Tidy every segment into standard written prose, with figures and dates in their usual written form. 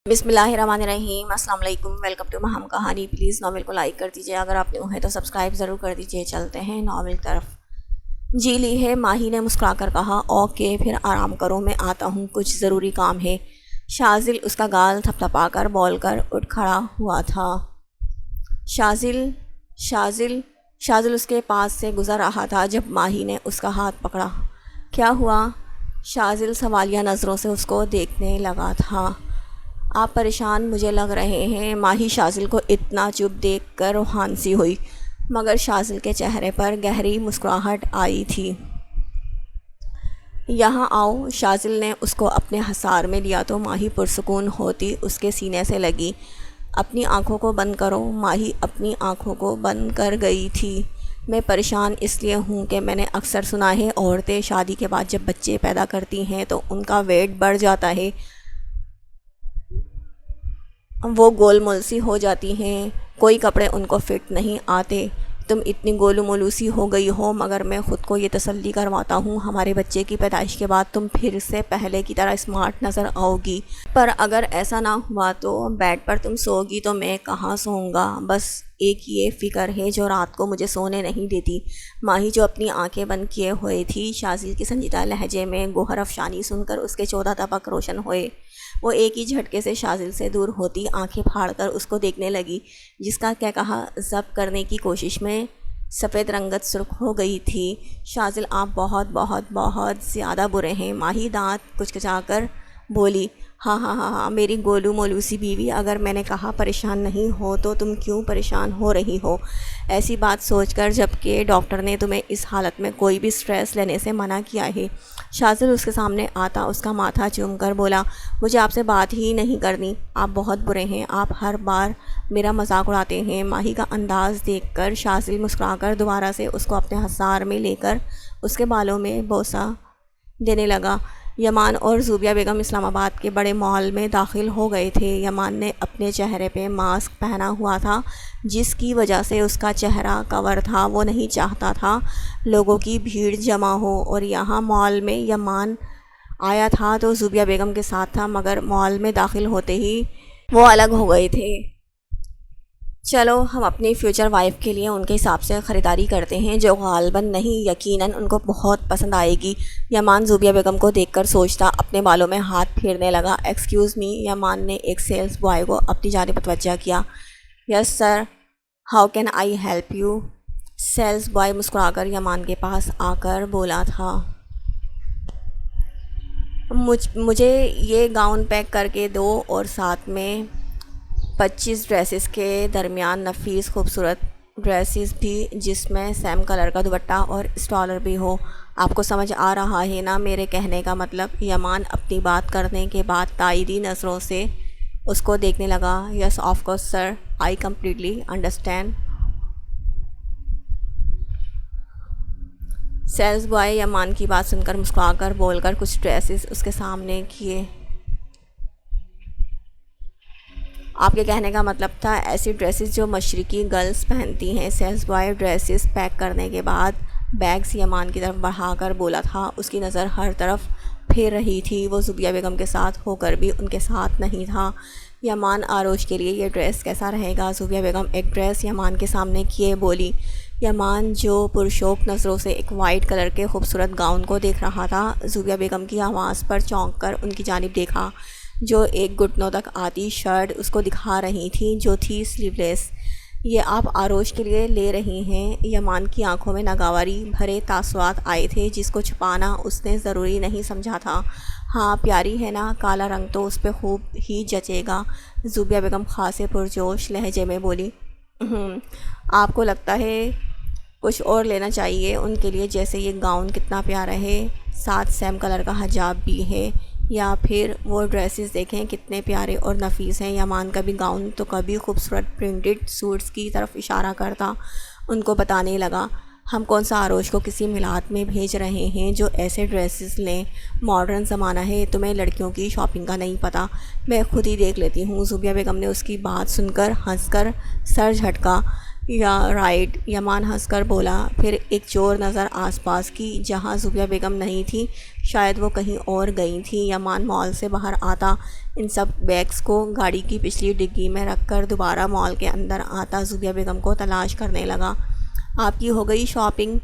بسم اللہ الرحمن الرحیم۔ السلام علیکم، ویلکم ٹو مہم کہانی۔ پلیز ناول کو لائک کر دیجیے، اگر آپ نیو ہیں تو سبسکرائب ضرور کر دیجیے۔ چلتے ہیں ناول کی طرف۔ جی لی ہے، ماہی نے مسکرا کر کہا۔ اوکے، پھر آرام کرو، میں آتا ہوں، کچھ ضروری کام ہے۔ شاذل اس کا گال تھپ تھپا کر بول کر اٹھ کھڑا ہوا تھا۔ شاذل اس کے پاس سے گزر رہا تھا جب ماہی نے اس کا ہاتھ پکڑا۔ کیا ہوا؟ شاذل سوالیہ نظروں سے اس کو دیکھنے لگا تھا۔ آپ پریشان مجھے لگ رہے ہیں۔ ماہی شاذل کو اتنا چپ دیکھ کر روحان سی ہوئی، مگر شاذل کے چہرے پر گہری مسکراہٹ آئی تھی۔ یہاں آؤ۔ شاذل نے اس کو اپنے حصار میں لیا تو ماہی پرسکون ہوتی اس کے سینے سے لگی۔ اپنی آنکھوں کو بند کرو۔ ماہی اپنی آنکھوں کو بند کر گئی تھی۔ میں پریشان اس لیے ہوں کہ میں نے اکثر سنا ہے عورتیں شادی کے بعد جب بچے پیدا کرتی ہیں تو ان کا ویٹ بڑھ جاتا ہے، وہ گول مول سی ہو جاتی ہیں، کوئی کپڑے ان کو فٹ نہیں آتے۔ تم اتنی گولو مولو سی ہو گئی ہو، مگر میں خود کو یہ تسلی کرواتا ہوں ہمارے بچے کی پیدائش کے بعد تم پھر سے پہلے کی طرح اسمارٹ نظر آؤ گی۔ پر اگر ایسا نہ ہوا تو بیڈ پر تم سو گی تو میں کہاں سوؤں گا؟ بس ایک یہ فکر ہے جو رات کو مجھے سونے نہیں دیتی۔ ماہی جو اپنی آنکھیں بند کیے ہوئے تھی، شاذل کی سنجیدہ لہجے میں گوہر افشانی سن کر اس کے 14 طبق روشن ہوئے۔ وہ ایک ہی جھٹکے سے شاذل سے دور ہوتی آنکھیں پھاڑ کر اس کو دیکھنے لگی، جس کا کیا کہا ضبط کرنے کی کوشش میں سفید رنگت سرخ ہو گئی تھی۔ شاذل، آپ بہت بہت بہت زیادہ برے ہیں۔ ماہی دانت کچکچا کر بولی۔ ہاں، میری گولو مولو سی بیوی، اگر میں نے کہا پریشان نہیں ہو تو تم کیوں پریشان ہو رہی ہو؟ ایسی بات سوچ کر جبکہ ڈاکٹر نے تمہیں اس حالت میں کوئی بھی سٹریس لینے سے منع کیا ہے۔ شاذل اس کے سامنے آتا اس کا ماتھا چوم کر بولا، مجھے آپ سے بات ہی نہیں کرنی، آپ بہت برے ہیں، آپ ہر بار میرا مذاق اڑاتے ہیں۔ ماہی کا انداز دیکھ کر شاذل مسکرا کر دوبارہ سے اس کو اپنے حصار میں لے کر اس کے بالوں میں بوسہ دینے لگا۔ یمان اور زوبیہ بیگم اسلام آباد کے بڑے مال میں داخل ہو گئے تھے۔ یمان نے اپنے چہرے پہ ماسک پہنا ہوا تھا، جس کی وجہ سے اس کا چہرہ کور تھا۔ وہ نہیں چاہتا تھا لوگوں کی بھیڑ جمع ہو، اور یہاں مال میں یمان آیا تھا تو زوبیہ بیگم کے ساتھ تھا، مگر مال میں داخل ہوتے ہی وہ الگ ہو گئے تھے۔ چلو ہم اپنی فیوچر وائف کے لیے ان کے حساب سے خریداری کرتے ہیں، جو غالباً نہیں یقیناً ان کو بہت پسند آئے گی۔ یمان زوبیہ بیگم کو دیکھ کر سوچتا اپنے بالوں میں ہاتھ پھیرنے لگا۔ ایکسکیوز می، یمان نے ایک سیلز بوائے کو اپنی جانب متوجہ کیا۔ Yes sir, how can I help you? Sales boy مسکرا کر یمان کے پاس آ کر بولا تھا۔ مجھے یہ گاؤن پیک کر کے دو، اور ساتھ میں 25 ڈریسز کے درمیان نفیس خوبصورت ڈریسز بھی، جس میں سیم کلر کا دوپٹہ اور اسٹالر بھی ہو۔ آپ کو سمجھ آ رہا ہے نا میرے کہنے کا مطلب؟ یمان اپنی بات کرنے کے بعد تائیدی نظروں سے اس کو دیکھنے لگا۔ Yes of course sir, I completely understand. Sales boy Yaman کی بات سن کر مسکرا کر بول کر کچھ ڈریسز اس کے سامنے کیے۔ آپ کے کہنے کا مطلب تھا ایسی ڈریسز جو مشرقی گرلز پہنتی ہیں؟ سیلز بوائے ڈریسز پیک کرنے کے بعد بیگز یمان کی طرف بڑھا کر بولا تھا۔ اس کی نظر ہر طرف پھر رہی تھی، وہ زوبیہ بیگم کے ساتھ ہو کر بھی ان کے ساتھ نہیں تھا۔ یمان، آروش کے لیے یہ ڈریس کیسا رہے گا؟ زوبیہ بیگم ایک ڈریس یمان کے سامنے کیے بولی۔ یمان جو پرشوق نظروں سے ایک وائٹ کلر کے خوبصورت گاؤن کو دیکھ رہا تھا، زوبیہ بیگم کی آواز پر چونک کر ان کی جانب دیکھا، جو ایک گھٹنوں تک آتی شرٹ اس کو دکھا رہی تھی، جو تھی سلیو لیس۔ یہ آپ آروش کے لیے لے رہی ہیں؟ یمان کی آنکھوں میں ناگواری بھرے تاثرات آئے تھے، جس کو چھپانا اس نے ضروری نہیں سمجھا تھا۔ ہاں، پیاری ہے نا، کالا رنگ تو اس پہ خوب ہی جچے گا، زوبیہ بیگم خاصے پرجوش لہجے میں بولی۔ آپ کو لگتا ہے کچھ اور لینا چاہیے ان کے لیے؟ جیسے یہ گاؤن کتنا پیارا ہے، ساتھ سیم کلر کا حجاب بھی ہے، یا پھر وہ ڈریسز دیکھیں کتنے پیارے اور نفیس ہیں۔ یمان کبھی گاؤن تو کبھی خوبصورت پرنٹڈ سوٹس کی طرف اشارہ کرتا ان کو بتانے لگا، ہم کون سا آروش کو کسی میلاد میں بھیج رہے ہیں جو ایسے ڈریسز لیں؟ ماڈرن زمانہ ہے، تمہیں لڑکیوں کی شاپنگ کا نہیں پتہ، میں خود ہی دیکھ لیتی ہوں۔ زوبیہ بیگم نے اس کی بات سن کر ہنس کر سر جھٹکا۔ یا رائٹ، یمان ہنس کر بولا۔ پھر ایک چور نظر آس پاس کی جہاں زبیہ بیگم نہیں تھی، شاید وہ کہیں اور گئی تھیں۔ یمان مال سے باہر آتا، ان سب بیگز کو گاڑی کی پچھلی ڈگی میں رکھ کر دوبارہ مال کے اندر آتا، زبیہ بیگم کو تلاش کرنے لگا۔ آپ کی ہو گئی شاپنگ؟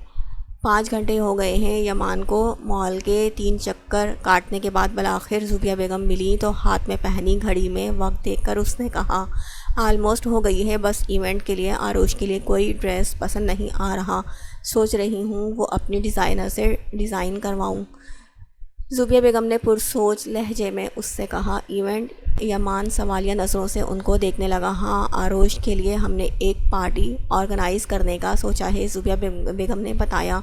5 گھنٹے ہو گئے ہیں یمان کو مال کے 3 چکر کاٹنے کے بعد بالآخر زبیہ بیگم ملی تو ہاتھ میں پہنی گھڑی میں وقت دیکھ کر اس نے کہا، آلموسٹ ہو گئی ہے، بس ایونٹ کے لیے آروش کے لیے کوئی ڈریس پسند نہیں آ رہا، سوچ رہی ہوں وہ اپنی ڈیزائنر سے ڈیزائن کرواؤں۔ زبیہ بیگم نے پرسوچ لہجے میں اس سے کہا، ایونٹ؟ یمان سوالیہ نظروں سے ان کو دیکھنے لگا۔ ہاں، آروش کے لیے ہم نے ایک پارٹی آرگنائز کرنے کا سوچا ہے، زبیہ بیگم نے بتایا۔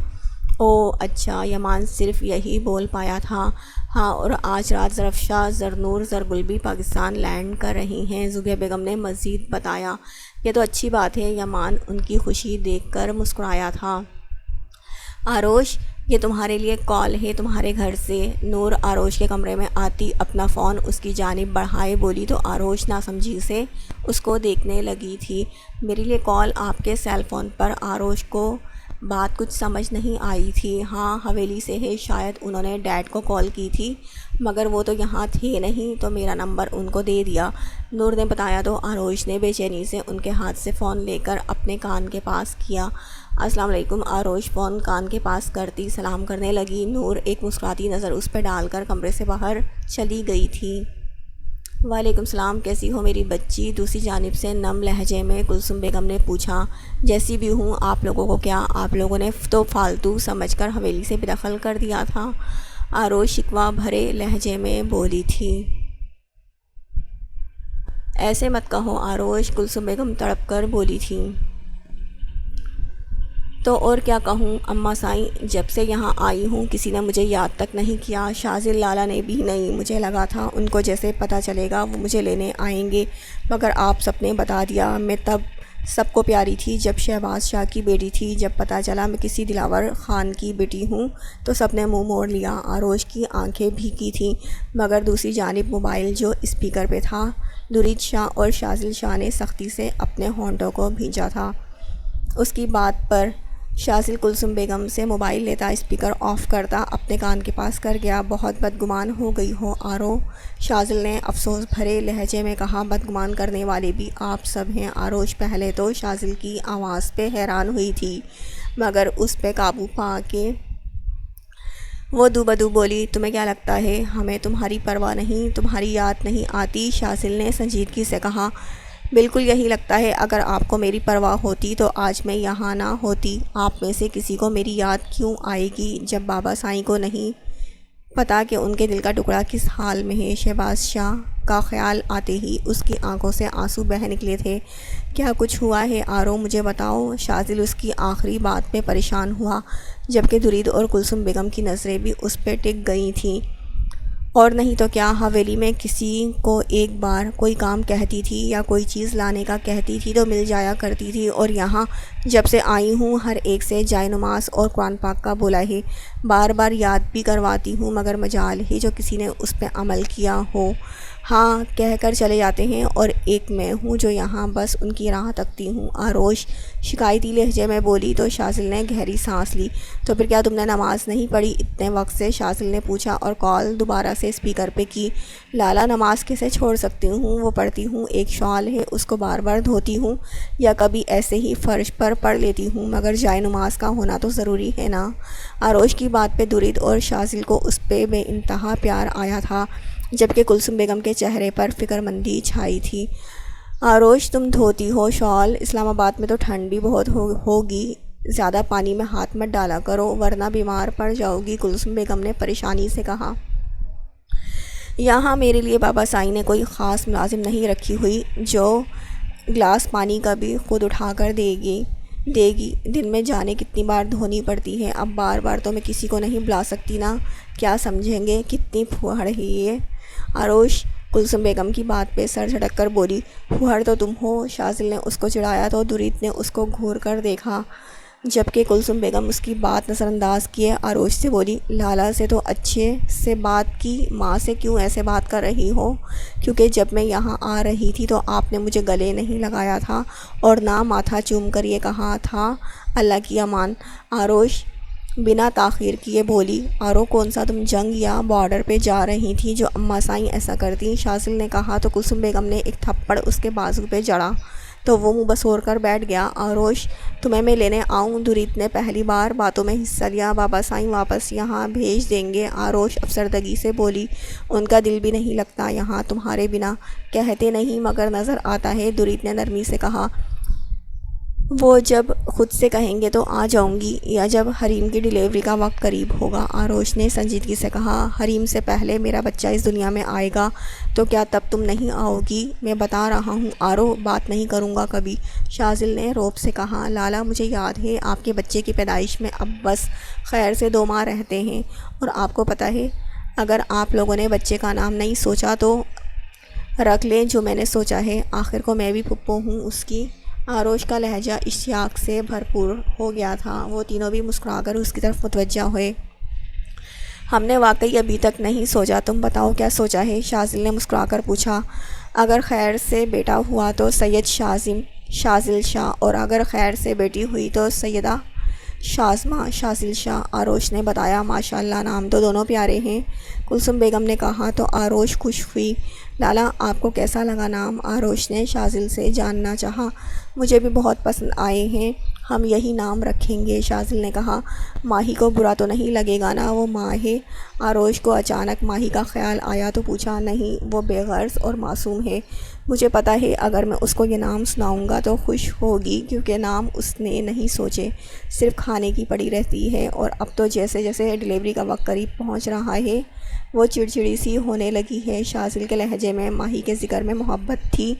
او اچھا، یمان صرف یہی بول پایا تھا۔ ہاں، اور آج رات زرفشا، زرنور، زرگلبی پاکستان لینڈ کر رہی ہیں، زبیہ بیگم نے مزید بتایا۔ یہ تو اچھی بات ہے، یمان ان کی خوشی دیکھ کر مسکرایا تھا۔ آروش، یہ تمہارے لیے کال ہے تمہارے گھر سے۔ نور آروش کے کمرے میں آتی اپنا فون اس کی جانب بڑھائے بولی تو آروش ناسمجھی سے اس کو دیکھنے لگی تھی۔ میرے لیے کال آپ کے سیل فون پر؟ آروش کو بات کچھ سمجھ نہیں آئی تھی۔ ہاں، حویلی سے ہے، شاید انہوں نے ڈیڈ کو کال کی تھی، مگر وہ تو یہاں تھے نہیں تو میرا نمبر ان کو دے دیا، نور نے بتایا تو آروش نے بے چینی سے ان کے ہاتھ سے فون لے کر اپنے کان کے پاس کیا۔ السلام علیکم۔ آروش فون کان کے پاس کرتی سلام کرنے لگی۔ نور ایک مسکراتی نظر اس پہ ڈال کر کمرے سے باہر چلی گئی تھی۔ وعلیکم السلام، کیسی ہو میری بچی؟ دوسری جانب سے نم لہجے میں کلثوم بیگم نے پوچھا۔ جیسی بھی ہوں، آپ لوگوں کو کیا؟ آپ لوگوں نے تو فالتو سمجھ کر حویلی سے بے دخل کر دیا تھا، آروش شکوہ بھرے لہجے میں بولی تھی۔ ایسے مت کہو آروش، کلثوم بیگم تڑپ کر بولی تھی۔ تو اور کیا کہوں اماں سائیں، جب سے یہاں آئی ہوں کسی نے مجھے یاد تک نہیں کیا، شازل لالا نے بھی نہیں۔ مجھے لگا تھا ان کو جیسے پتہ چلے گا وہ مجھے لینے آئیں گے، مگر آپ سب نے بتا دیا۔ میں تب سب کو پیاری تھی جب شہباز شاہ کی بیٹی تھی، جب پتہ چلا میں کسی دلاور خان کی بیٹی ہوں تو سب نے منہ موڑ لیا۔ آروش کی آنکھیں بھیگی تھیں، مگر دوسری جانب موبائل جو اسپیکر پہ تھا، درید شاہ اور شازل شاہ نے سختی سے اپنے ہونٹوں کو بھینچا تھا۔ اس کی بات پر شازل کلثوم بیگم سے موبائل لیتا اسپیکر آف کرتا اپنے کان کے پاس کر گیا۔ بہت بدگمان ہو گئی ہو آرو، شازل نے افسوس بھرے لہجے میں کہا۔ بدگمان کرنے والے بھی آپ سب ہیں آروش۔ پہلے تو شازل کی آواز پہ حیران ہوئی تھی، مگر اس پہ قابو پا کے وہ دو بدو بولی، تمہیں کیا لگتا ہے ہمیں تمہاری پرواہ نہیں، تمہاری یاد نہیں آتی؟ شازل نے سنجیدگی سے کہا، بالکل یہی لگتا ہے، اگر آپ کو میری پرواہ ہوتی تو آج میں یہاں نہ ہوتی۔ آپ میں سے کسی کو میری یاد کیوں آئے گی جب بابا سائیں کو نہیں پتہ کہ ان کے دل کا ٹکڑا کس حال میں ہے؟ شہباز شاہ کا خیال آتے ہی اس کی آنکھوں سے آنسو بہہ نکلے تھے۔ کیا کچھ ہوا ہے آرو، مجھے بتاؤ۔ شازل اس کی آخری بات پہ پریشان ہوا، جبکہ درید اور کلثوم بیگم کی نظریں بھی اس پہ ٹک گئی تھیں۔ اور نہیں تو کیا، حویلی میں کسی کو ایک بار کوئی کام کہتی تھی یا کوئی چیز لانے کا کہتی تھی تو مل جایا کرتی تھی، اور یہاں جب سے آئی ہوں ہر ایک سے جائے نماز اور قرآن پاک کا بولا ہے، بار بار یاد بھی کرواتی ہوں، مگر مجال ہے جو کسی نے اس پہ عمل کیا ہو۔ ہاں، کہہ کر چلے جاتے ہیں، اور ایک میں ہوں جو یہاں بس ان کی راہ تکتی ہوں، آروش شکایتی لہجے میں بولی تو شازل نے گہری سانس لی۔ تو پھر کیا تم نے نماز نہیں پڑھی اتنے وقت سے؟ شازل نے پوچھا اور کال دوبارہ سے اسپیکر پہ کی۔ لالا، نماز کیسے چھوڑ سکتی ہوں، وہ پڑھتی ہوں، ایک شال ہے اس کو بار بار دھوتی ہوں، یا کبھی ایسے ہی فرش پر پڑھ لیتی ہوں، مگر جائے نماز کا ہونا تو ضروری ہے نا۔ آروش کی بات پہ درید اور شازل کو اس پہ بے انتہا پیار آیا تھا، جبکہ کلثوم بیگم کے چہرے پر فکر مندی چھائی تھی۔ آروش، تم دھوتی ہو شال؟ اسلام آباد میں تو ٹھنڈ بھی بہت ہوگی، زیادہ پانی میں ہاتھ مت ڈالا کرو ورنہ بیمار پڑ جاؤ گی، کلثوم بیگم نے پریشانی سے کہا۔ یہاں میرے لیے بابا سائیں نے کوئی خاص ملازم نہیں رکھی ہوئی جو گلاس پانی کا بھی خود اٹھا کر دے گی۔ دن میں جانے کتنی بار دھونی پڑتی ہے، اب بار بار تو میں کسی کو نہیں بلا سکتی نا، کیا سمجھیں گے، کتنی پھوہڑ ہے یہ۔ آروش کلثوم بیگم کی بات پہ سر جھٹک کر بولی، پھوہڑ تو تم ہو۔ شازل نے اس کو چڑھایا تو درید نے اس کو گھور کر دیکھا۔ جبکہ کلثوم بیگم اس کی بات نظر انداز کیے آروش سے بولی، لالا سے تو اچھے سے بات کی، ماں سے کیوں ایسے بات کر رہی ہو؟ کیونکہ جب میں یہاں آ رہی تھی تو آپ نے مجھے گلے نہیں لگایا تھا اور نہ ماتھا چوم کر یہ کہا تھا اللہ کی امان۔ آروش بنا تاخیر کیے بولی، آرو کون سا تم جنگ یا بارڈر پہ جا رہی تھی جو اماں سائیں ایسا کرتی؟ شاذل نے کہا تو کلثوم بیگم نے ایک تھپڑ اس کے بازو پہ جڑا تو وہ منہ بسور کر بیٹھ گیا۔ آروش تمہیں میں لینے آؤں؟ دریت نے پہلی بار باتوں میں حصہ لیا۔ بابا سائیں واپس یہاں بھیج دیں گے؟ آروش افسردگی سے بولی، ان کا دل بھی نہیں لگتا یہاں تمہارے بنا۔ کہتے نہیں مگر نظر آتا ہے، دریت نے نرمی سے کہا۔ وہ جب خود سے کہیں گے تو آ جاؤں گی، یا جب حریم کی ڈیلیوری کا وقت قریب ہوگا۔ آروش نے سنجیدگی سے کہا، حریم سے پہلے میرا بچہ اس دنیا میں آئے گا تو کیا تب تم نہیں آؤ گی؟ میں بتا رہا ہوں آرو، بات نہیں کروں گا کبھی۔ شاذل نے روب سے کہا، لالا مجھے یاد ہے آپ کے بچے کی پیدائش میں اب بس خیر سے 2 ماہ رہتے ہیں، اور آپ کو پتہ ہے اگر آپ لوگوں نے بچے کا نام نہیں سوچا تو رکھ لیں جو میں نے سوچا ہے، آخر کو میں بھی پھپھو ہوں اس کی۔ آروش کا لہجہ اشتیاق سے بھرپور ہو گیا تھا۔ وہ تینوں بھی مسکرا کر اس کی طرف متوجہ ہوئے۔ ہم نے واقعی ابھی تک نہیں سوچا، تم بتاؤ کیا سوچا ہے؟ شاذل نے مسکرا کر پوچھا۔ اگر خیر سے بیٹا ہوا تو سید شاذل شاہ، اور اگر خیر سے بیٹی ہوئی تو سیدہ شازمہ شاذل شاہ۔ آروش نے بتایا، ماشاءاللہ نام تو دونوں پیارے ہیں۔ کلثوم بیگم نے کہا تو آروش خوش ہوئی۔ لالا آپ کو کیسا لگا نام؟ آروش نے شاذل سے جاننا چاہا۔ مجھے بھی بہت پسند آئے ہیں، ہم یہی نام رکھیں گے، شاذل نے کہا۔ ماہی کو برا تو نہیں لگے گا نا، وہ ماں ہے؟ آروش کو اچانک ماہی کا خیال آیا تو پوچھا، نہیں وہ بے غرض اور معصوم ہے، مجھے پتہ ہے اگر میں اس کو یہ نام سناؤں گا تو خوش ہوگی، کیونکہ نام اس نے نہیں سوچے، صرف کھانے کی پڑی رہتی ہے، اور اب تو جیسے جیسے ڈیلیوری کا وقت قریب پہنچ رہا ہے وہ چڑچڑی سی ہونے لگی ہے۔ شاذل کے لہجے میں ماہی کے ذکر میں محبت تھی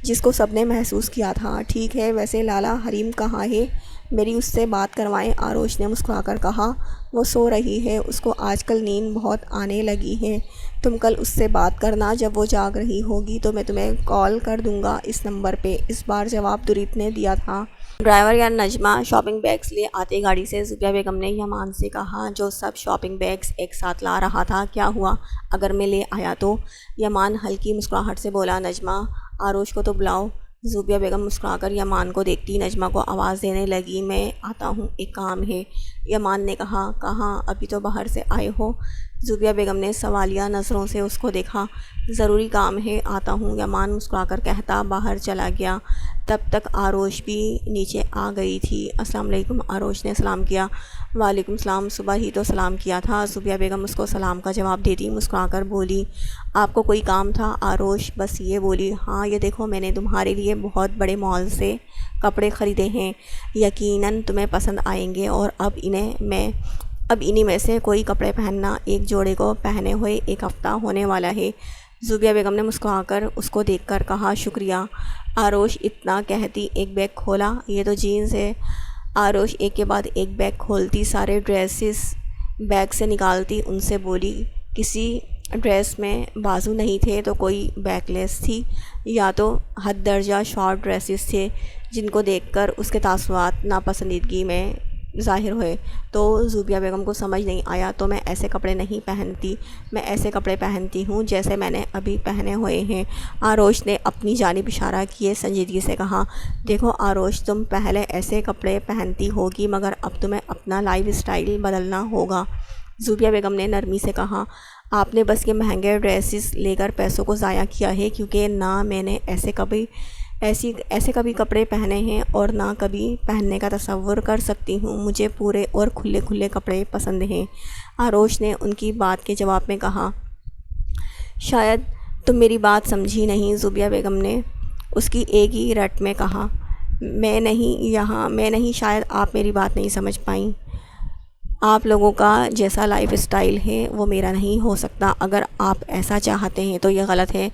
جس کو سب نے محسوس کیا تھا۔ ٹھیک ہے، ویسے لالا حریم کہاں ہے؟ میری اس سے بات کروائیں، آروش نے مسکرا کر کہا۔ وہ سو رہی ہے، اس کو آج کل نیند بہت آنے لگی ہے، تم کل اس سے بات کرنا، جب وہ جاگ رہی ہوگی تو میں تمہیں کال کر دوں گا اس نمبر پہ، اس بار جواب دریت نے دیا تھا۔ ڈرائیور یا نجمہ شاپنگ بیگز لے آتے گاڑی سے، زوبیہ بیگم نے یمان سے کہا جو سب شاپنگ بیگز ایک ساتھ لا رہا تھا، کیا ہوا اگر میں لے آیا تو؟ یمان ہلکی مسکراہٹ سے بولا، نجمہ آروش کو تو بلاؤ۔ زوبیہ بیگم مسکرا کر یمان کو دیکھتی نجمہ کو آواز دینے لگی، میں آتا ہوں، ایک کام ہے۔ یمان نے کہا، کہاں؟ ابھی تو باہر سے آئے ہو؟ زوبیہ بیگم نے سوالیہ نظروں سے اس کو دیکھا۔ ضروری کام ہے، آتا ہوں، یمان مسکرا کر کہتا باہر چلا گیا۔ تب تک آروش بھی نیچے آ گئی تھی۔ السلام علیکم، آروش نے سلام کیا۔ وعلیکم السلام، صبح ہی تو سلام کیا تھا۔ زوبیہ بیگم اس کو سلام کا جواب دیتی مسکرا کر بولی، آپ کو کوئی کام تھا؟ آروش بس یہ بولی، ہاں یہ دیکھو میں نے تمہارے لیے بہت بڑے مال سے کپڑے خریدے ہیں، یقیناً تمہیں پسند آئیں گے، اور اب انہی میں سے کوئی کپڑے پہننا، ایک جوڑے کو پہنے ہوئے 1 ہفتہ ہونے والا ہے۔ زوبیہ بیگم نے مسکرا کر اس کو دیکھ کر کہا، شکریہ۔ آروش اتنا کہتی ایک بیگ کھولا، یہ تو جینز ہے۔ آروش ایک کے بعد ایک بیگ کھولتی، سارے ڈریسز بیگ سے نکالتی، ان سے بولی، کسی ڈریس میں بازو نہیں تھے تو کوئی بیک لیس تھی، یا تو حد درجہ شارٹ ڈریسز تھے جن کو دیکھ کر اس کے تاثرات ناپسندیدگی میں ظاہر ہوئے۔ تو زوبیہ بیگم کو سمجھ نہیں آیا، تو میں ایسے کپڑے نہیں پہنتی، میں ایسے کپڑے پہنتی ہوں جیسے میں نے ابھی پہنے ہوئے ہیں۔ آروش نے اپنی جانب اشارہ کیے سنجیدگی سے کہا، دیکھو آروش، تم پہلے ایسے کپڑے پہنتی ہوگی مگر اب تمہیں اپنا لائف اسٹائل بدلنا ہوگا۔ زوبیہ بیگم نے نرمی سے کہا، آپ نے بس یہ مہنگے ڈریسز لے کر پیسوں کو ضائع کیا ہے، کیونکہ نہ میں نے ایسے کبھی کپڑے پہنے ہیں اور نہ کبھی پہننے کا تصور کر سکتی ہوں، مجھے پورے اور کھلے کھلے کپڑے پسند ہیں۔ آروش نے ان کی بات کے جواب میں کہا، شاید تم میری بات سمجھی نہیں۔ زوبیہ بیگم نے اس کی ایک ہی رٹ میں کہا، میں نہیں، شاید آپ میری بات نہیں سمجھ پائیں۔ آپ لوگوں کا جیسا لائف اسٹائل ہے وہ میرا نہیں ہو سکتا، اگر آپ ایسا چاہتے ہیں تو یہ غلط ہے،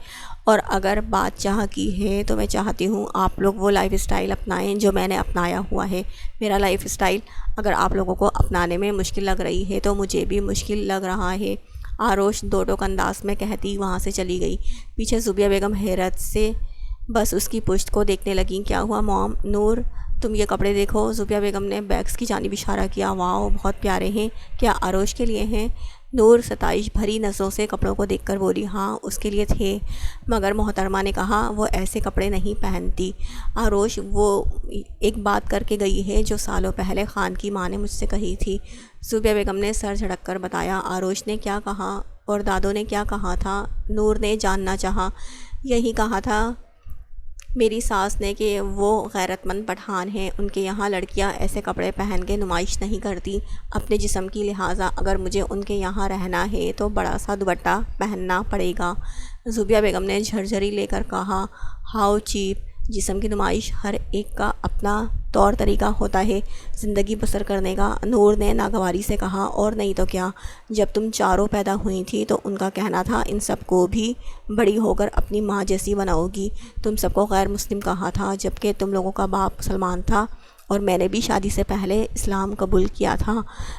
اور اگر بات چاہ کی ہے تو میں چاہتی ہوں آپ لوگ وہ لائف اسٹائل اپنائیں جو میں نے اپنایا ہوا ہے۔ میرا لائف اسٹائل اگر آپ لوگوں کو اپنانے میں مشکل لگ رہی ہے تو مجھے بھی مشکل لگ رہا ہے۔ آروش دو ٹوک انداز میں کہتی وہاں سے چلی گئی۔ پیچھے زوبیہ بیگم حیرت سے بس اس کی پشت کو دیکھنے لگیں۔ کیا ہوا موم؟ نور تم یہ کپڑے دیکھو۔ زوبیہ بیگم نے بیگز کی جانب اشارہ کیا۔ واؤ، بہت پیارے ہیں، کیا آروش کے لیے ہیں؟ نور ستائش بھری نظروں سے کپڑوں کو دیکھ کر بولی، ہاں اس کے لیے تھے، مگر محترمہ نے کہا وہ ایسے کپڑے نہیں پہنتی آروش، وہ ایک بات کر کے گئی ہے جو سالوں پہلے خان کی ماں نے مجھ سے کہی تھی۔ زوبیہ بیگم نے سر جھٹک کر بتایا۔ آروش نے کیا کہا اور دادوں نے کیا کہا تھا؟ نور نے جاننا چاہا۔ یہی کہا تھا میری ساس نے کہ وہ غیرت مند پٹھان ہیں، ان کے یہاں لڑکیاں ایسے کپڑے پہن کے نمائش نہیں کرتی اپنے جسم کی، لہٰذا اگر مجھے ان کے یہاں رہنا ہے تو بڑا سا دوپٹہ پہننا پڑے گا۔ زوبیہ بیگم نے جھرجھری لے کر کہا، ہاؤ چیپ، جسم کی نمائش ہر ایک کا اپنا طور طریقہ ہوتا ہے زندگی بسر کرنے کا۔ نور نے ناگواری سے کہا، اور نہیں تو کیا، جب تم چاروں پیدا ہوئی تھی تو ان کا کہنا تھا ان سب کو بھی بڑی ہو کر اپنی ماں جیسی بناؤ گی، تم سب کو غیر مسلم کہا تھا جبکہ تم لوگوں کا باپ مسلمان تھا اور میں نے بھی شادی سے پہلے اسلام قبول کیا تھا۔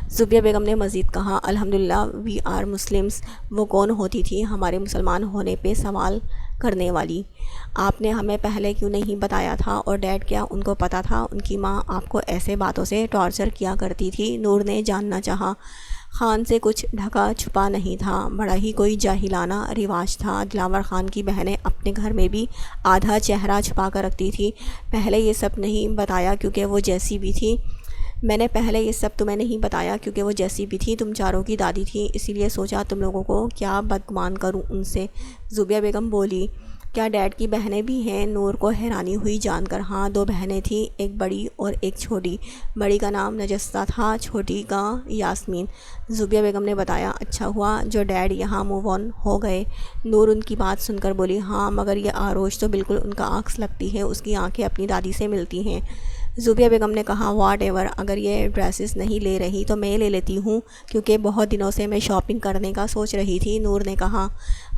زوبیہ بیگم نے مزید کہا، الحمدللہ وی آر مسلمس، وہ کون ہوتی تھی ہمارے مسلمان ہونے پہ سوال کرنے والی؟ آپ نے ہمیں پہلے کیوں نہیں بتایا تھا؟ اور ڈیڈ، کیا ان کو پتہ تھا ان کی ماں آپ کو ایسے باتوں سے ٹارچر کیا کرتی تھی؟ نور نے جاننا چاہا۔ خان سے کچھ ڈھکا چھپا نہیں تھا، بڑا ہی کوئی جاہلانہ رواج تھا۔ دلاور خان کی بہنیں اپنے گھر میں بھی آدھا چہرہ چھپا کر رکھتی تھی۔ پہلے یہ سب نہیں بتایا کیونکہ وہ جیسی بھی تھی، میں نے پہلے یہ سب تمہیں نہیں بتایا کیونکہ وہ جیسی بھی تھی تم چاروں کی دادی تھی، اسی لیے سوچا تم لوگوں کو کیا بدگمان کروں ان سے۔ زوبیہ بیگم بولی، کیا ڈیڈ کی بہنیں بھی ہیں؟ نور کو حیرانی ہوئی جان کر۔ ہاں، 2 بہنیں تھیں، ایک بڑی اور ایک چھوٹی، بڑی کا نام نجستہ تھا، چھوٹی کا یاسمین۔ زوبیہ بیگم نے بتایا، اچھا ہوا جو ڈیڈ یہاں موو آن ہو گئے۔ نور ان کی بات سن کر بولی، ہاں مگر یہ آروش تو بالکل ان کا عکس لگتی ہے، اس کی آنکھیں اپنی دادی سے ملتی ہیں۔ زوبیہ بیگم نے کہا، واٹ ایور، اگر یہ ڈریسز نہیں لے رہی تو میں لے لیتی ہوں کیونکہ بہت دنوں سے میں شاپنگ کرنے کا سوچ رہی تھی۔ نور نے کہا،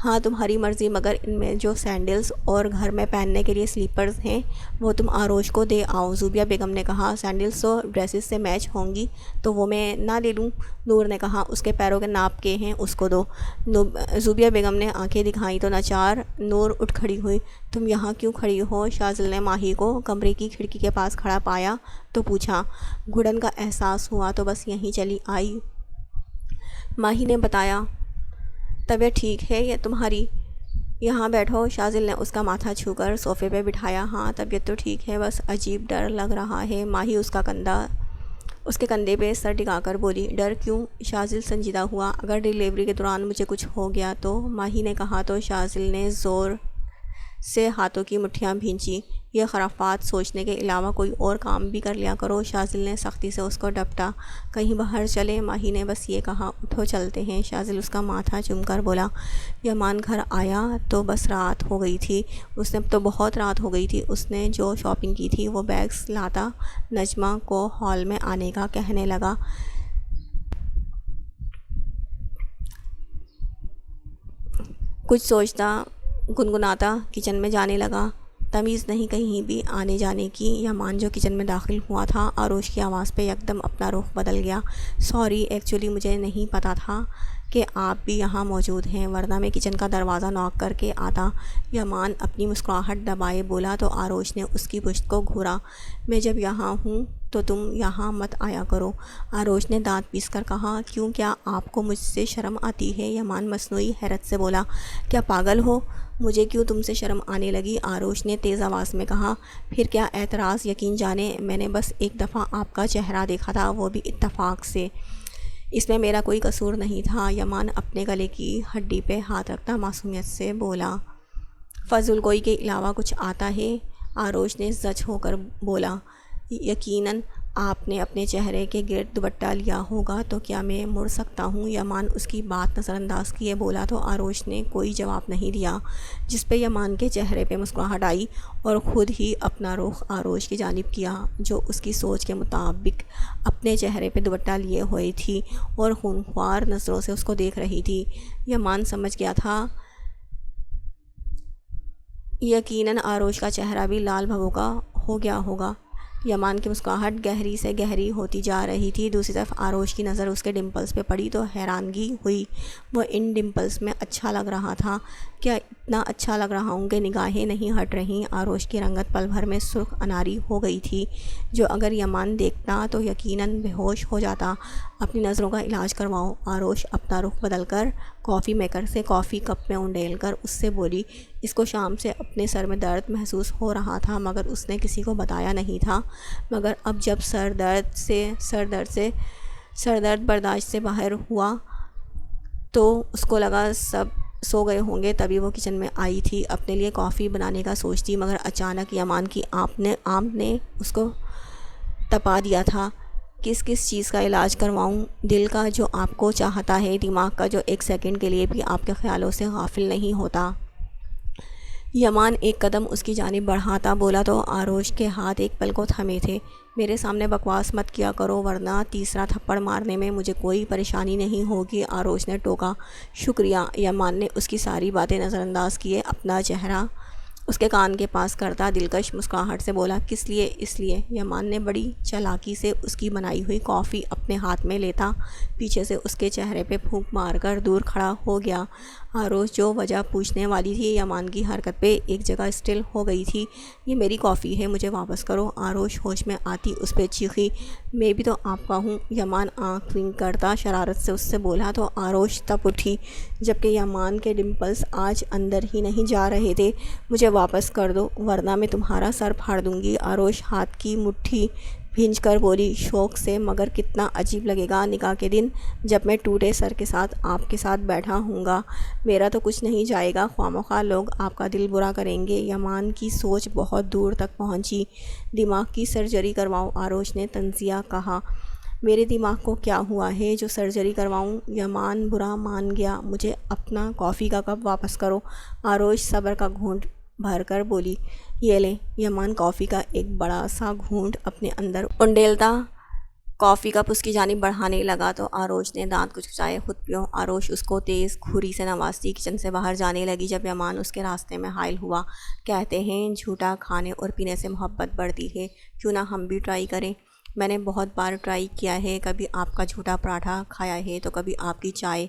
ہاں تمہاری مرضی، مگر ان میں جو سینڈلز اور گھر میں پہننے کے لیے سلیپرز ہیں وہ تم آروش کو دے آؤ۔ زوبیہ بیگم نے کہا، سینڈلز تو ڈریسز سے میچ ہوں گی تو وہ میں نہ لے لوں؟ نور نے کہا، اس کے پیروں کے ناپ کے ہیں، اس کو دو۔ زوبیہ بیگم نے آنکھیں دکھائیں تو ناچار نور اٹھ کھڑی ہوئی۔ تم یہاں کیوں کھڑی ہو؟ شاذل نے ماہی کو کمرے کی کھڑکی کے پاس کھڑا پایا تو پوچھا۔ گھٹن کا احساس ہوا تو بس یہیں چلی آئی، ماہی نے بتایا۔ طبیعت ٹھیک ہے یہ تمہاری؟ یہاں بیٹھو۔ شاذل نے اس کا ماتھا چھو کر صوفے پہ بٹھایا۔ ہاں طبیعت تو ٹھیک ہے، بس عجیب ڈر لگ رہا ہے۔ ماہی اس کے کندھے پہ سر ٹکا کر بولی، ڈر کیوں؟ شاذل سنجیدہ ہوا، اگر ڈیلیوری کے دوران مجھے کچھ ہو گیا تو؟ ماہی نے کہا تو شاذل نے زور سے ہاتھوں کی مٹھیاں بھینچی۔ یہ خرافات سوچنے کے علاوہ کوئی اور کام بھی کر لیا کرو۔ شاذل نے سختی سے اس کو ڈپٹا۔ کہیں باہر چلے؟ ماہی نے بس یہ کہا۔ اٹھو چلتے ہیں۔ شاذل اس کا ماتھا چوم کر بولا۔ یمان گھر آیا تو بس رات ہو گئی تھی، اس نے تو بہت رات ہو گئی تھی۔ اس نے جو شاپنگ کی تھی وہ بیگز لاتا نجمہ کو ہال میں آنے کا کہنے لگا۔ کچھ سوچتا گنگناتا کچن میں جانے لگا۔ تمیز نہیں کہیں بھی آنے جانے کی۔ یمان جو کچن میں داخل ہوا تھا، آروش کی آواز پہ یکدم اپنا رخ بدل گیا۔ سوری، ایکچولی مجھے نہیں پتہ تھا کہ آپ بھی یہاں موجود ہیں، ورنہ میں کچن کا دروازہ ناک کر کے آتا۔ یمان اپنی مسکراہٹ دبائے بولا تو آروش نے اس کی پشت کو گھورا۔ میں جب یہاں ہوں تو تم یہاں مت آیا کرو، آروش نے دانت پیس کر کہا۔ کیوں، کیا آپ کو مجھ سے شرم آتی ہے؟ یمان مصنوعی حیرت سے بولا۔ کیا پاگل ہو؟ مجھے کیوں تم سے شرم آنے لگی؟ آروش نے تیز آواز میں کہا۔ پھر کیا اعتراض؟ یقین جانے میں نے بس ایک دفعہ آپ کا چہرہ دیکھا تھا، وہ بھی اتفاق سے، اس میں میرا کوئی قصور نہیں تھا۔ یمان اپنے گلے کی ہڈی پہ ہاتھ رکھتا معصومیت سے بولا۔ فضول گوئی کے علاوہ کچھ آتا ہے؟ آروش نے زچ ہو کر بولا۔ یقیناً آپ نے اپنے چہرے کے گرد دوپٹہ لیا ہوگا تو کیا میں مڑ سکتا ہوں؟ یمان اس کی بات نظر انداز کیے بولا تو آروش نے کوئی جواب نہیں دیا، جس پہ یمان کے چہرے پہ مسکراہٹ آئی اور خود ہی اپنا رخ آروش کی جانب کیا، جو اس کی سوچ کے مطابق اپنے چہرے پہ دوپٹہ لیے ہوئے تھی اور خونخوار نظروں سے اس کو دیکھ رہی تھی۔ یمان سمجھ گیا تھا یقیناً آروش کا چہرہ بھی لال بھگو کا ہو گیا ہوگا۔ یمان کی مسکراہٹ گہری سے گہری ہوتی جا رہی تھی۔ دوسری طرف آروش کی نظر اس کے ڈمپلز پہ پڑی تو حیرانگی ہوئی، وہ ان ڈمپلز میں اچھا لگ رہا تھا۔ کیا اتنا اچھا لگ رہا ہوں کہ نگاہیں نہیں ہٹ رہیں۔ آروش کی رنگت پل بھر میں سرخ اناری ہو گئی تھی، جو اگر یمان دیکھتا تو یقیناً بے ہوش ہو جاتا۔ اپنی نظروں کا علاج کرواؤ۔ آروش اپنا رخ بدل کر کافی میکر سے کافی کپ میں انڈیل کر اس سے بولی۔ اس کو شام سے اپنے سر میں درد محسوس ہو رہا تھا، مگر اس نے کسی کو بتایا نہیں تھا، مگر اب جب سر درد برداشت سے باہر ہوا تو اس کو لگا سب سو گئے ہوں گے۔ تبھی وہ کچن میں آئی تھی، اپنے لیے کافی بنانے کا سوچتی، مگر اچانک یمان کی آنکھ نے اس کو تپا دیا تھا۔ کس چیز کا علاج کرواؤں؟ دل کا جو آپ کو چاہتا ہے، دماغ کا جو ایک سیکنڈ کے لیے بھی آپ کے خیالوں سے غافل نہیں ہوتا۔ یمان ایک قدم اس کی جانب بڑھاتا بولا تو آروش کے ہاتھ ایک پل کو تھمے تھے۔ میرے سامنے بکواس مت کیا کرو، ورنہ تیسرا تھپڑ مارنے میں مجھے کوئی پریشانی نہیں ہوگی، آروش نے ٹوکا۔ شکریہ۔ یمان نے اس کی ساری باتیں نظر انداز کیے اپنا چہرہ اس کے کان کے پاس کرتا دلکش مسکراہٹ سے بولا، کس لیے؟ اس لیے۔ یمان نے بڑی چالاکی سے اس کی بنائی ہوئی کافی اپنے ہاتھ میں لیتا پیچھے سے اس کے چہرے پہ پھونک مار کر دور کھڑا ہو گیا۔ آروش جو وجہ پوچھنے والی تھی، یمان کی حرکت پہ ایک جگہ اسٹل ہو گئی تھی۔ یہ میری کافی ہے، مجھے واپس کرو۔ آروش ہوش میں آتی اس پہ چیخی، میں بھی تو آپ کا ہوں۔ یمان آنکھ ونک کرتا شرارت سے اس سے بولا تو آروش تپ اٹھی، جبکہ یمان کے ڈمپلز آج اندر ہی نہیں جا رہے تھے۔ مجھے واپس کر دو، ورنہ میں تمہارا سر پھاڑ دوں گی۔ آروش ہاتھ کی مٹھی بھینچ کر بولی شوق سے، مگر کتنا عجیب لگے گا نکاح کے دن جب میں ٹوٹے سر کے ساتھ آپ کے ساتھ بیٹھا ہوں گا۔ میرا تو کچھ نہیں جائے گا، خواہ لوگ آپ کا دل برا کریں گے۔ یمان کی سوچ بہت دور تک پہنچی۔ دماغ کی سرجری کرواؤ، آروش نے طنزیہ کہا۔ میرے دماغ کو کیا ہوا ہے جو سرجری کرواؤں؟ یمان برا مان گیا۔ مجھے اپنا کافی کا کپ واپس کرو۔ آروش صبر کا گھونٹ بھر کر بولی، یہ لیں۔ یمان کافی کا ایک بڑا سا گھونٹ اپنے اندر انڈیلتا کافی کپ اس کی جانب بڑھانے لگا تو آروش نے دانت کچکچائے، خود پیو۔ آروش اس کو تیز کھوری سے نوازتی کچن سے باہر جانے لگی جب یمان اس کے راستے میں حائل ہوا۔ کہتے ہیں جھوٹا کھانے اور پینے سے محبت بڑھتی ہے، کیوں نہ ہم بھی ٹرائی کریں؟ میں نے بہت بار ٹرائی کیا ہے، کبھی آپ کا جھوٹا پراٹھا کھایا ہے تو کبھی آپ کی چائے۔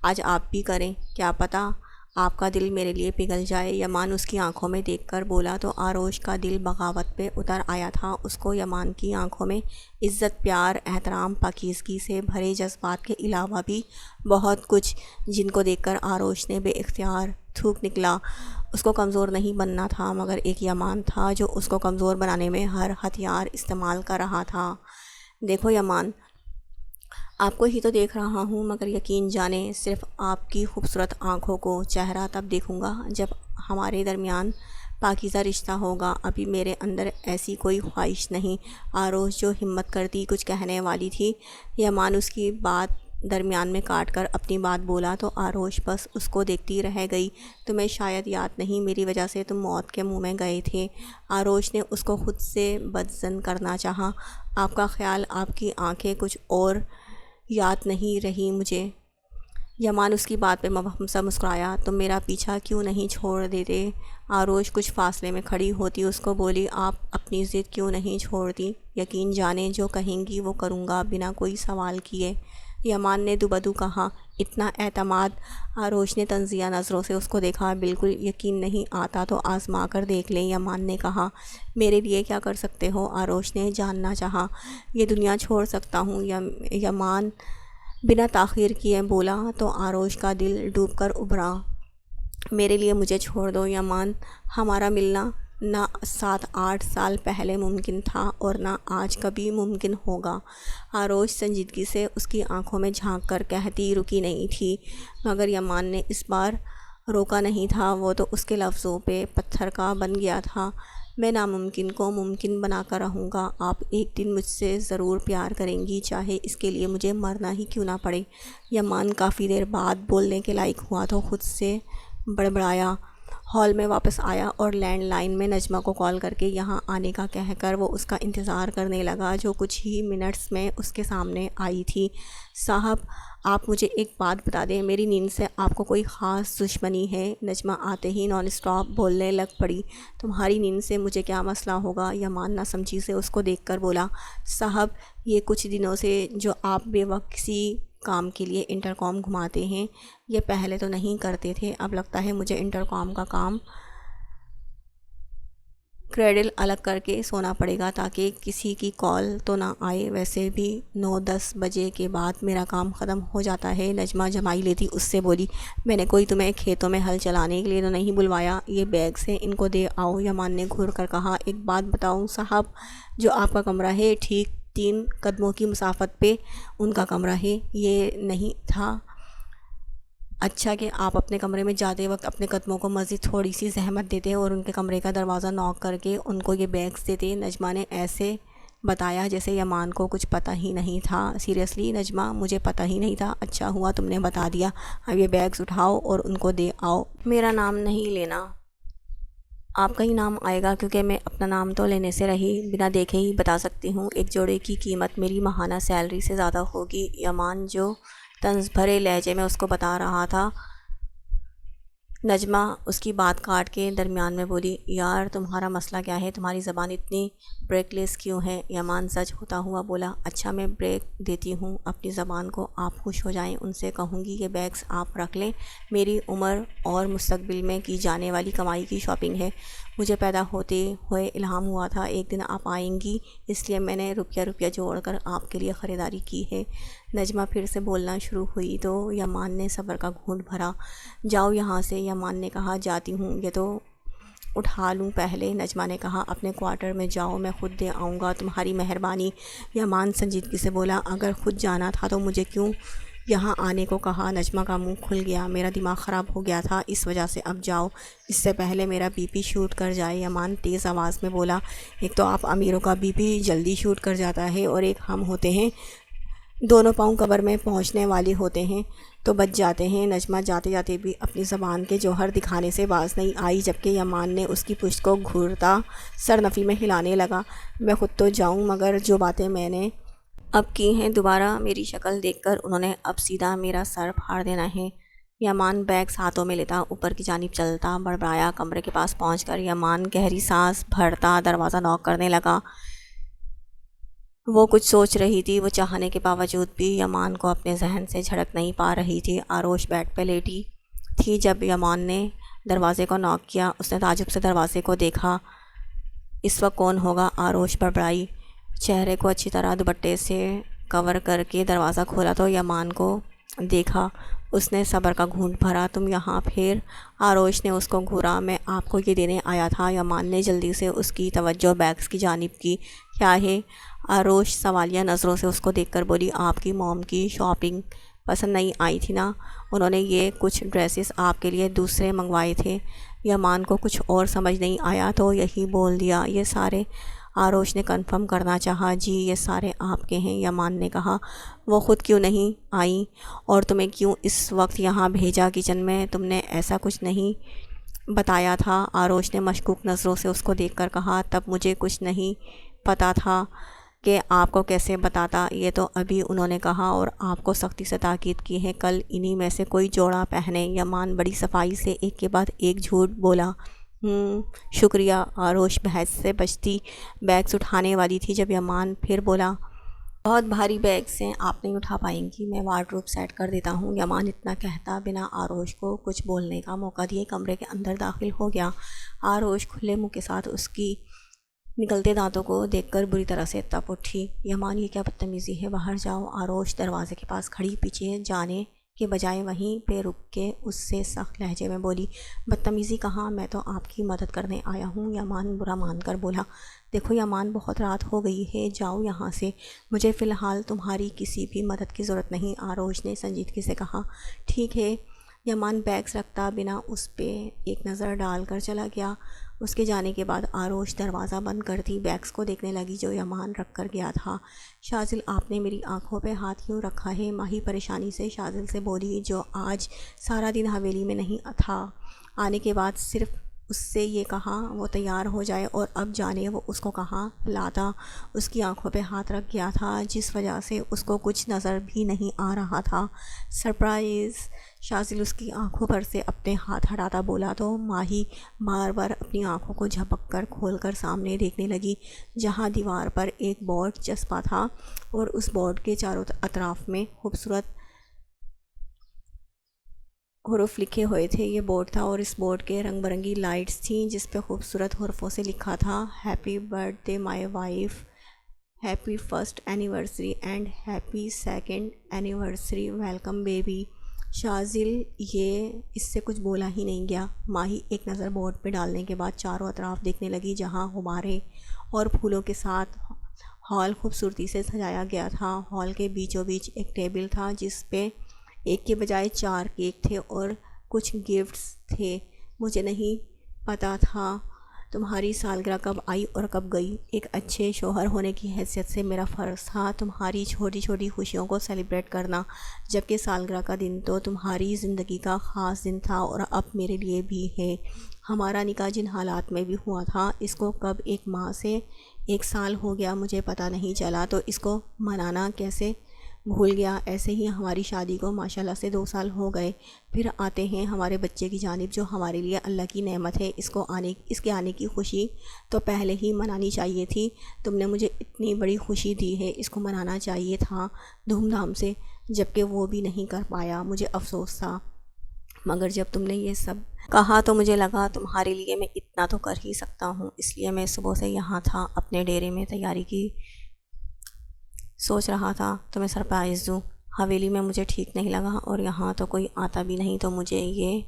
آج آپ بھی کریں، کیا پتہ آپ کا دل میرے لیے پگھل جائے۔ یمان اس کی آنکھوں میں دیکھ کر بولا تو آروش کا دل بغاوت پہ اتر آیا تھا۔ اس کو یمان کی آنکھوں میں عزت، پیار، احترام، پاکیزگی سے بھرے جذبات کے علاوہ بھی بہت کچھ، جن کو دیکھ کر آروش نے بے اختیار تھوک نکلا۔ اس کو کمزور نہیں بننا تھا، مگر ایک یمان تھا جو اس کو کمزور بنانے میں ہر ہتھیار استعمال کر رہا تھا۔ دیکھو یمان، آپ کو ہی تو دیکھ رہا ہوں، مگر یقین جانیں صرف آپ کی خوبصورت آنکھوں کو چہرہ تب دیکھوں گا جب ہمارے درمیان پاکیزہ رشتہ ہوگا۔ ابھی میرے اندر ایسی کوئی خواہش نہیں۔ آروش جو ہمت کرتی کچھ کہنے والی تھی، یمان اس کی بات درمیان میں کاٹ کر اپنی بات بولا تو آروش بس اس کو دیکھتی رہ گئی۔ تمہیں شاید یاد نہیں، میری وجہ سے تم موت کے منہ میں گئے تھے۔ آروش نے اس کو خود سے بدظن کرنا چاہا۔ آپ کا خیال، آپ کی آنکھیں، کچھ اور یاد نہیں رہی مجھے۔ یمان اس کی بات پہ مبہم سا مسکرایا۔ تم میرا پیچھا کیوں نہیں چھوڑ دیتے؟ آروش کچھ فاصلے میں کھڑی ہوتی اس کو بولی، آپ اپنی ضد کیوں نہیں چھوڑتی؟ یقین جانیں جو کہیں گی وہ کروں گا، بنا کوئی سوال کیے۔ یمان نے دوبدو کہا، اتنا اعتماد؟ آروش نے طنزیہ نظروں سے اس کو دیکھا۔ بالکل یقین نہیں آتا تو آزما کر دیکھ لیں، یمان نے کہا۔ میرے لیے کیا کر سکتے ہو؟ آروش نے جاننا چاہا۔ یہ دنیا چھوڑ سکتا ہوں، یمان بنا تاخیر کیے بولا تو آروش کا دل ڈوب کر ابھرا۔ میرے لیے مجھے چھوڑ دو یمان، ہمارا ملنا نہ 7-8 سال پہلے ممکن تھا اور نہ آج کبھی ممکن ہوگا۔ آروش سنجیدگی سے اس کی آنکھوں میں جھانک کر کہتی رکی نہیں تھی، مگر یمان نے اس بار روکا نہیں تھا۔ وہ تو اس کے لفظوں پہ پتھر کا بن گیا تھا۔ میں ناممکن کو ممکن بنا کر رہوں گا۔ آپ ایک دن مجھ سے ضرور پیار کریں گی، چاہے اس کے لیے مجھے مرنا ہی کیوں نہ پڑے۔ یمان کافی دیر بعد بولنے کے لائق ہوا تو خود سے بڑبڑایا۔ ہال میں واپس آیا اور لینڈ لائن میں نجمہ کو کال کر کے یہاں آنے کا کہہ کر وہ اس کا انتظار کرنے لگا، جو کچھ ہی منٹس میں اس کے سامنے آئی تھی۔ صاحب، آپ مجھے ایک بات بتا دیں، میری نیند سے آپ کو کوئی خاص دشمنی ہے؟ نجمہ آتے ہی نان اسٹاپ بولنے لگ پڑی۔ تمہاری نیند سے مجھے کیا مسئلہ ہوگا؟ یمان نہ سمجھی سے اس کو دیکھ کر بولا، صاحب یہ کچھ دنوں سے جو آپ بے وقت کسی کام کے لیے انٹرکام گھماتے ہیں، یہ پہلے تو نہیں کرتے تھے، اب لگتا ہے مجھے انٹرکام کا کام کریڈل الگ کر کے سونا پڑے گا تاکہ کسی کی کال تو نہ آئے۔ ویسے بھی 9-10 بجے کے بعد میرا کام ختم ہو جاتا ہے۔ نجمہ جمائی لیتی اس سے بولی، میں نے کوئی تمہیں کھیتوں میں ہل چلانے کے لیے تو نہیں بلوایا، یہ بیگس ہیں ان کو دے آؤ۔ یمان نے گھور کر کہا، ایک بات بتاؤں صاحب، جو آپ کا کمرہ ہے ٹھیک 3 قدموں کی مسافت پہ ان کا کمرہ ہے، یہ نہیں تھا اچھا کہ آپ اپنے کمرے میں جاتے وقت اپنے قدموں کو مزید تھوڑی سی زحمت دیتے اور ان کے کمرے کا دروازہ نوک کر کے ان کو یہ بیگس دیتے۔ نجمہ نے ایسے بتایا جیسے یمان کو کچھ پتہ ہی نہیں تھا۔ سیریسلی نجمہ، مجھے پتہ ہی نہیں تھا، اچھا ہوا تم نے بتا دیا، اب یہ بیگس اٹھاؤ اور ان کو دے آؤ۔ میرا نام نہیں لینا، آپ کا ہی نام آئے گا، کیونکہ میں اپنا نام تو لینے سے رہی، بنا دیکھے ہی بتا سکتی ہوں، ایک جوڑے کی قیمت میری ماہانہ سیلری سے زیادہ ہوگی۔ یمان جو طنز بھرے لہجے میں اس کو بتا رہا تھا، نجمہ اس کی بات کاٹ کے درمیان میں بولی، یار تمہارا مسئلہ کیا ہے، تمہاری زبان اتنی بریک لیس کیوں ہے؟ یمان سچ ہوتا ہوا بولا، اچھا میں بریک دیتی ہوں اپنی زبان کو، آپ خوش ہو جائیں، ان سے کہوں گی یہ بیگس آپ رکھ لیں، میری عمر اور مستقبل میں کی جانے والی کمائی کی شاپنگ ہے، مجھے پیدا ہوتے ہوئے الہام ہوا تھا ایک دن آپ آئیں گی، اس لیے میں نے روپیہ جوڑ کر آپ کے لیے خریداری کی ہے۔ نجمہ پھر سے بولنا شروع ہوئی تو یمان نے صبر کا گھونٹ بھرا، جاؤ یہاں سے، یمان نے کہا، جاتی ہوں، یہ تو اٹھا لوں پہلے۔ نجمہ نے کہا، اپنے کوارٹر میں جاؤ، میں خود دے آؤں گا، تمہاری مہربانی۔ یمان سنجیدگی سے بولا، اگر خود جانا تھا تو مجھے کیوں یہاں آنے کو کہا؟ نجمہ کا منہ کھل گیا، میرا دماغ خراب ہو گیا تھا اس وجہ سے، اب جاؤ اس سے پہلے میرا بی پی شوٹ کر جائے۔ یمان تیز آواز میں بولا، ایک تو آپ امیروں کا بی پی جلدی شوٹ کر جاتا ہے اور ایک ہم ہوتے ہیں دونوں پاؤں قبر میں پہنچنے والے ہوتے ہیں تو بچ جاتے ہیں۔ نجمہ جاتے جاتے بھی اپنی زبان کے جوہر دکھانے سے باز نہیں آئی، جبکہ یمان نے اس کی پشت کو گھورتا سر نفی میں ہلانے لگا، میں خود تو جاؤں مگر جو باتیں میں نے اب کی ہیں دوبارہ میری شکل دیکھ کر انہوں نے اب سیدھا میرا سر پھاڑ دینا ہے۔ یمان بیگس ہاتھوں میں لیتا اوپر کی جانب چلتا بڑبڑایا، کمرے کے پاس پہنچ کر یمان گہری سانس بھرتا دروازہ نوک کرنے لگا۔ وہ کچھ سوچ رہی تھی، وہ چاہنے کے باوجود بھی یمان کو اپنے ذہن سے جھڑک نہیں پا رہی تھی۔ آروش بیڈ پہ لیٹی تھی جب یمان نے دروازے کو نوک کیا، اس نے تعجب سے دروازے کو دیکھا، اس وقت کون ہوگا؟ آروش بڑبڑائی، چہرے کو اچھی طرح دوپٹے سے کور کر کے دروازہ کھولا تو یمان کو دیکھا، اس نے صبر کا گھونٹ بھرا، تم یہاں؟ پھر آروش نے اس کو گھورا، میں آپ کو یہ دینے آیا تھا۔ یمان نے جلدی سے اس کی توجہ بیگس کی جانب کی، کیا ہے؟ آروش سوالیہ نظروں سے اس کو دیکھ کر بولی، آپ کی موم کی شاپنگ پسند نہیں آئی تھی نا، انہوں نے یہ کچھ ڈریسز آپ کے لیے دوسرے منگوائے تھے۔ یمان کو کچھ اور سمجھ نہیں آیا تو یہی بول دیا، یہ سارے؟ آروش نے کنفرم کرنا چاہا، جی یہ سارے آپ کے ہیں۔ یمان نے کہا، وہ خود کیوں نہیں آئیں اور تمہیں کیوں اس وقت یہاں بھیجا کچن میں؟ تم نے ایسا کچھ نہیں بتایا تھا۔ آروش نے مشکوک نظروں سے اس کو دیکھ کر کہا، تب مجھے کچھ نہیں پتہ تھا کہ آپ کو کیسے بتاتا، یہ تو ابھی انہوں نے کہا اور آپ کو سختی سے تاکید کی ہے کل انہی میں سے کوئی جوڑا پہنے۔ یمان بڑی صفائی سے ایک کے بعد ایک جھوٹ بولا، شکریہ۔ آروش بحث سے بچتی بیگس اٹھانے والی تھی جب یمان پھر بولا، بہت بھاری بیگس ہیں، آپ نہیں اٹھا پائیں گی، میں وارڈروب سیٹ کر دیتا ہوں۔ یمان اتنا کہتا بنا آروش کو کچھ بولنے کا موقع دیے کمرے کے اندر داخل ہو گیا۔ آروش کھلے منہ کے ساتھ اس کی نکلتے دانتوں کو دیکھ کر بری طرح سے تپ اٹھی، یمان یہ کیا بدتمیزی ہے، باہر جاؤ۔ آروش دروازے کے پاس کھڑی پیچھے جانے کے بجائے وہیں پہ رک کے اس سے سخت لہجے میں بولی، بدتمیزی کہاں، میں تو آپ کی مدد کرنے آیا ہوں۔ یمان برا مان کر بولا، دیکھو یمان بہت رات ہو گئی ہے، جاؤ یہاں سے، مجھے فی الحال تمہاری کسی بھی مدد کی ضرورت نہیں۔ آروش نے سنجیدگی سے کہا، ٹھیک ہے۔ یمان بیگس رکھتا بنا اس پہ ایک نظر ڈال کر چلا گیا۔ اس کے جانے کے بعد آروش دروازہ بند کرتی بیگس کو دیکھنے لگی جو یمان رکھ کر گیا تھا۔ شاذل، آپ نے میری آنکھوں پہ ہاتھ کیوں رکھا ہے؟ ماہی پریشانی سے شاذل سے بولی، جو آج سارا دن حویلی میں نہیں تھا، آنے کے بعد صرف اس سے یہ کہا وہ تیار ہو جائے اور اب جانے وہ اس کو کہاں لاتا۔ اس کی آنکھوں پہ ہاتھ رکھ گیا تھا جس وجہ سے اس کو کچھ نظر بھی نہیں آ رہا تھا۔ سرپرائز! شاذل اس کی آنکھوں پر سے اپنے ہاتھ ہٹاتا بولا تو ماہی بار بار اپنی آنکھوں کو جھپک کر کھول کر سامنے دیکھنے لگی جہاں دیوار پر ایک بورڈ چسپا تھا اور اس بورڈ کے چاروں اطراف میں خوبصورت حروف لکھے ہوئے تھے، یہ بورڈ تھا، اور اس بورڈ کے رنگ برنگی لائٹس تھیں جس پہ خوبصورت حروفوں سے لکھا تھا happy birthday my wife, happy first anniversary and happy second anniversary, welcome baby. Shazal یہ اس سے کچھ بولا ہی نہیں گیا۔ ماہی ایک نظر بورڈ پہ ڈالنے کے بعد چاروں اطراف دیکھنے لگی، جہاں غبارے اور پھولوں کے ساتھ ہال خوبصورتی سے سجایا گیا تھا۔ ہال کے بیچوں بیچ ایک ٹیبل تھا جس پہ ایک کے بجائے 4 کیک تھے اور کچھ گفٹس تھے۔ مجھے نہیں پتا تھا تمہاری سالگرہ کب آئی اور کب گئی۔ ایک اچھے شوہر ہونے کی حیثیت سے میرا فرض تھا تمہاری چھوٹی چھوٹی خوشیوں کو سیلیبریٹ کرنا، جبکہ سالگرہ کا دن تو تمہاری زندگی کا خاص دن تھا اور اب میرے لیے بھی ہے۔ ہمارا نکاح جن حالات میں بھی ہوا تھا، اس کو کب 1 ماہ سے 1 سال ہو گیا مجھے پتہ نہیں چلا، تو اس کو منانا کیسے بھول گیا۔ ایسے ہی ہماری شادی کو ماشاءاللہ سے 2 سال ہو گئے۔ پھر آتے ہیں ہمارے بچے کی جانب، جو ہمارے لیے اللہ کی نعمت ہے۔ اس کے آنے کی خوشی تو پہلے ہی منانی چاہیے تھی۔ تم نے مجھے اتنی بڑی خوشی دی ہے، اس کو منانا چاہیے تھا دھوم دھام سے، جبکہ وہ بھی نہیں کر پایا۔ مجھے افسوس تھا، مگر جب تم نے یہ سب کہا تو مجھے لگا تمہارے لیے میں اتنا تو کر ہی سکتا ہوں۔ اس لیے میں صبح سے یہاں تھا، اپنے ڈیرے میں تیاری کی سوچ رہا تھا تمہیں سرپرائز دوں۔ حویلی میں مجھے ٹھیک نہیں لگا اور یہاں تو کوئی آتا بھی نہیں، تو مجھے یہ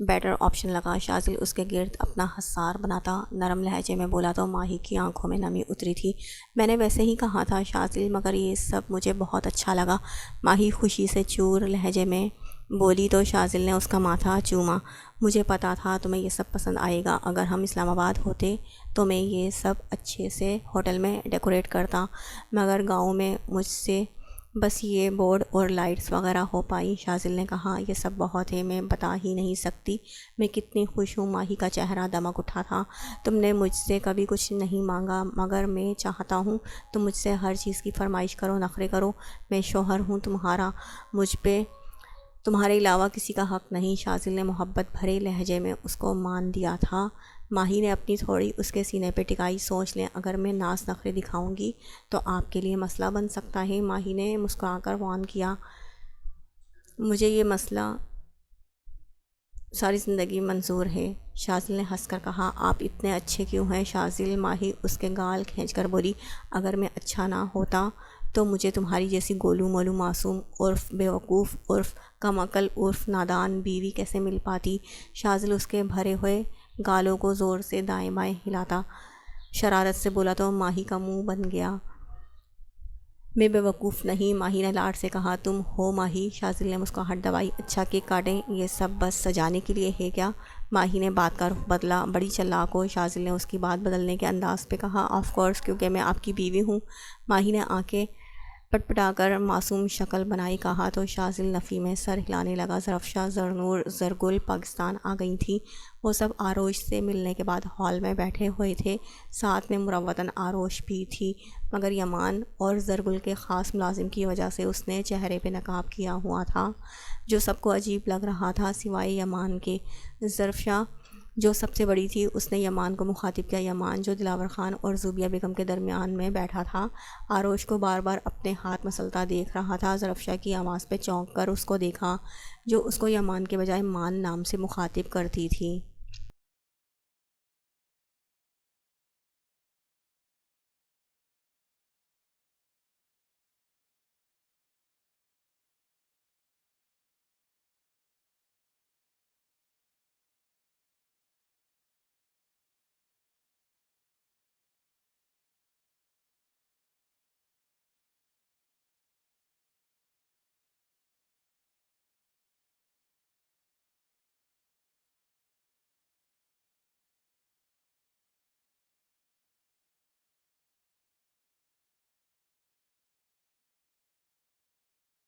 بیٹر آپشن لگا۔ شازل اس کے گرد اپنا حصار بناتا نرم لہجے میں بولا تو ماہی کی آنکھوں میں نمی اتری تھی۔ میں نے ویسے ہی کہا تھا شازل، مگر یہ سب مجھے بہت اچھا لگا، ماہی خوشی سے چور لہجے میں بولی تو شازل نے اس کا ماتھا چوما۔ مجھے پتا تھا تمہیں یہ سب پسند آئے گا، اگر ہم اسلام آباد ہوتے تو میں یہ سب اچھے سے ہوٹل میں ڈیکوریٹ کرتا، مگر گاؤں میں مجھ سے بس یہ بورڈ اور لائٹس وغیرہ ہو پائی۔ شازل نے کہا یہ سب بہت ہے، میں بتا ہی نہیں سکتی میں کتنی خوش ہوں۔ ماہی کا چہرہ دمک اٹھا تھا۔ تم نے مجھ سے کبھی کچھ نہیں مانگا، مگر میں چاہتا ہوں تم مجھ سے ہر چیز کی فرمائش کرو، نخرے کرو۔ میں شوہر ہوں تمہارا، مجھ پہ تمہارے علاوہ کسی کا حق نہیں۔ شازل نے محبت بھرے لہجے میں اس کو مان دیا تھا۔ ماہی نے اپنی تھوڑی اس کے سینے پہ ٹکائی۔ سوچ لیں اگر میں ناز نخرے دکھاؤں گی تو آپ کے لیے مسئلہ بن سکتا ہے۔ ماہی نے مسکرا کر وارن کیا، مجھے یہ مسئلہ ساری زندگی منظور ہے۔ شازل نے ہنس کر کہا، آپ اتنے اچھے کیوں ہیں شازل؟ ماہی اس کے گال کھینچ کر بولی، اگر میں اچھا نہ ہوتا تو مجھے تمہاری جیسی گولو مولو معصوم عرف بیوقوف عرف کم عقل عرف نادان بیوی کیسے مل پاتی؟ شازل اس کے بھرے ہوئے گالوں کو زور سے دائیں بائیں ہلاتا شرارت سے بولا تو ماہی کا منہ بن گیا۔ میں بیوقوف نہیں، ماہی نے لاڈ سے کہا، تم ہو ماہی۔ شازل نے مسکراہٹ دبائی، اچھا کیک کاٹیں، یہ سب بس سجانے کے لیے ہے کیا؟ ماہی نے بات کا رخ بدلا، بڑی چلاک ہو۔ شازل نے اس کی بات بدلنے کے انداز پہ کہا، آف کورس، کیونکہ میں آپ کی بیوی ہوں۔ ماہی نے آنکھیں پٹ پٹا کر معصوم شکل بنائی، کہا تو شازل نفی میں سر ہلانے لگا۔ ظرفشا، زرنور، زرگل پاکستان آ گئی تھیں۔ وہ سب آروش سے ملنے کے بعد ہال میں بیٹھے ہوئے تھے، ساتھ میں مروتاً آروش بھی تھی، مگر یمان اور زرگل کے خاص ملازم کی وجہ سے اس نے چہرے پہ نقاب کیا ہوا تھا، جو سب کو عجیب لگ رہا تھا سوائے یمان کے۔ ظرفشا جو سب سے بڑی تھی، اس نے یمان کو مخاطب کیا۔ یمان جو دلاور خان اور زوبیہ بیگم کے درمیان میں بیٹھا تھا، آروش کو بار بار اپنے ہاتھ مسلتا دیکھ رہا تھا۔ ظرفشا کی آواز پہ چونک کر اس کو دیکھا، جو اس کو یمان کے بجائے مان نام سے مخاطب کرتی تھی۔